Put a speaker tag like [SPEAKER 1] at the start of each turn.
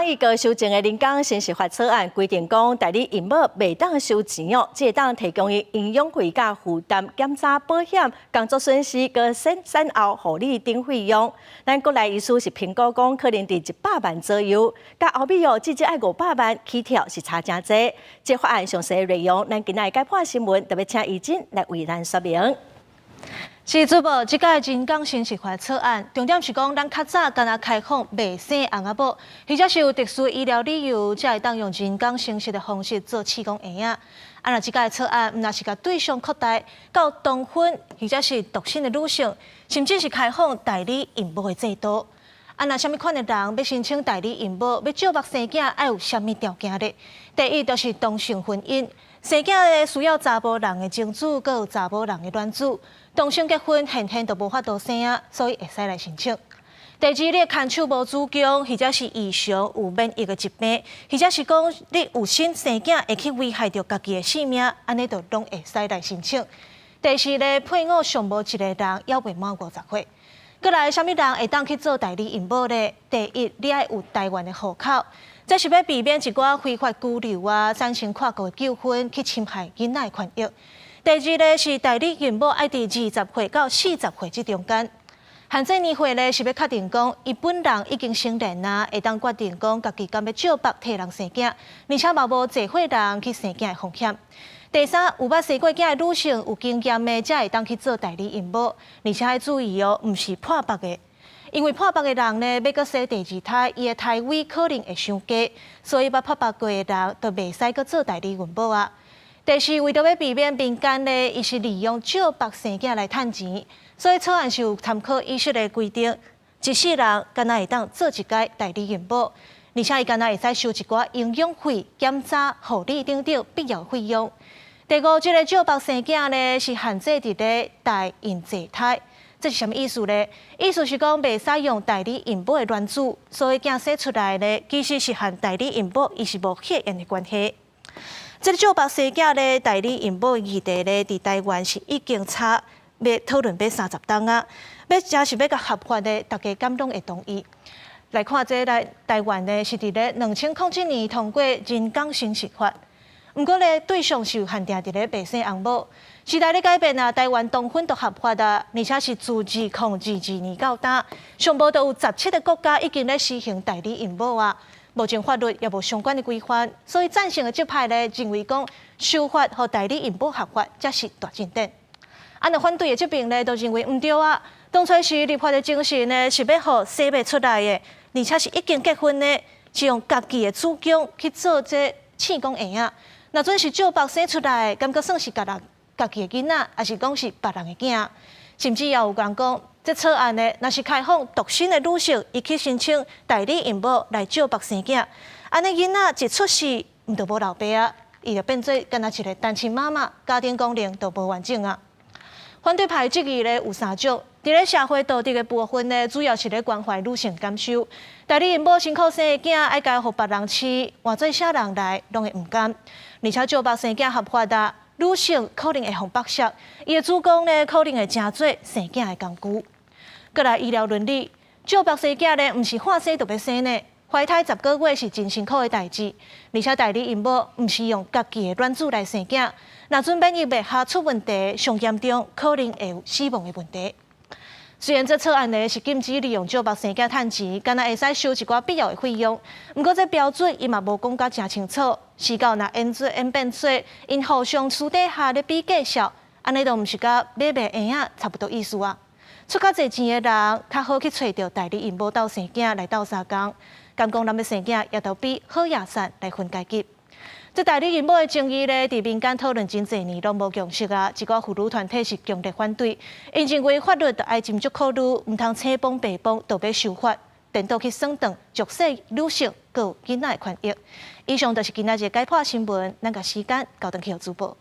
[SPEAKER 1] 议个修正的人工生殖法草案规定讲，代理孕母袂当收钱哦，只会当提供伊营养费甲负担检查保险、工作损失佮产后护理等费用。咱国内意思是评估讲，可能伫100万左右，甲后壁至少爱500万起跳是差真济。这法案详细内容，咱今仔解破新闻，特别请义诊来为咱说明。
[SPEAKER 2] 是主播，即届人工生殖法草案，重点是讲，咱较早敢若开放未生翁仔某，或者是有特殊医疗理由，才会当用人工生殖的方式做子宫婴仔。若即届草案，毋若是甲对象扩大到同婚或者是独身的女性，甚至是开放代理孕母的制度。若什么款的人要申请代理孕母，要借腹生囝，要有什么条件呢？第一，就是同性婚姻，生囝呢需要查甫人的精子，佮有查甫人的卵子。 同性结婚，现都无法度生啊，所以会使来申请。第二，你牵手无子宫，或者是异常有免疫的疾病，或者是讲你有心生囝会去危害到家己的性命，安尼就拢会使来申请。第四咧，配偶上无一个人要未满50岁。过来，什么人会当去做代理孕母咧？第一，你爱有台湾的户口，这是要避免一寡非法居留啊、产生跨国纠纷去侵害囡仔的权益。 第二咧是代理孕母爱伫20岁到40岁之中间，限制年岁咧是要确定讲伊本人已经成年啦，会当决定讲家己敢要借腹替人生囝，而且嘛无济岁人去生囝的风险。第三，有捌生过囝的女性有经验的，才会当去做代理孕母，而且要注意哦，毋是破腹的，因为破腹的人呢，要搁生第二胎，伊的胎位可能会伤低，所以捌破腹过的人就袂使搁做代理孕母啊。 第四，为着要避免民间呢，伊是利用借腹生囝来趁钱，所以草案是有参考医师的规定，一世人敢若会当做一届代理孕母，而且伊敢若会使收一寡营养费、检查、护理等等必要费用。第五，这个借腹生囝呢是限制伫咧代孕堕胎，这是什么意思呢？意思是讲袂使用代理孕母的卵子，所以囝生出来呢，其实是和代理孕母伊是无血缘的关系。 这个借腹生囝咧，代理孕母议题咧，伫台湾是已经要讨论要30档啊，真是要甲合法的，大家敢拢会同意。来看这台湾呢，是伫咧2007年通过人工生殖法，不过咧对象是有限定伫咧未生翁某。时代咧改变啊，台湾同婚都合法啊，而且是自2022年到今，上无都有17个国家已经咧实行代理孕母啊。 目前法律也无相关的规范，所以赞成的这派咧认为讲修法和代理孕母合法才是大进展。反对的这边咧都认为唔对啊。当初是立法的精神呢，是要互生不出来的，而且是已经结婚的，是用家己的子宫去做这子宫婴仔。若准是借腹生出来，敢阁算是家己的囡仔，还是讲是别人的囝？甚至也有人讲。 这草案呢，若是开放独身的女性，伊去申请代理孕母来借腹生囝，安尼囡仔一出世，毋就无老爸啊，伊就变做干那一个单亲妈妈，家庭功能都无完整啊。反对派质疑咧有3种，伫咧社会道德的部分呢，主要是咧关怀女性感受。代理孕母辛苦生的囝，爱交互别人饲，换做啥人来，拢会毋甘。而且借腹生囝合法啊，女性可能会互剥削，伊的子宫呢可能会真做生囝的工具。 过来医疗伦理，借腹生囝呢，毋是喊生就要生呢。怀胎10个月是真辛苦的代志，而且代理孕母毋是用家己的卵子来生囝，若准免疫力下出问题，上严重可能会有死亡的问题。虽然这草案呢是禁止利用借腹生囝趁钱，敢若会使收一寡必要的费用，不过这标准伊嘛无讲甲真清楚，是到若演变做因互相私底下咧比计数，安尼都毋是甲买卖婴仔差不多意思啊。 出较侪钱的人，较好去找到代理孕母斗生囝来斗相共。敢讲咱要生囝，也都比好野产来分阶级。这代理孕母的争议咧，伫民间讨论真侪年拢无共识啊。一寡妇女团体是强烈反对，因认为法律着爱斟酌考虑，毋通青帮白帮，都要守法，颠倒去损断弱势女性佮囡仔的权益。以上就是今仔日解破新闻，咱甲时间交转去互主播。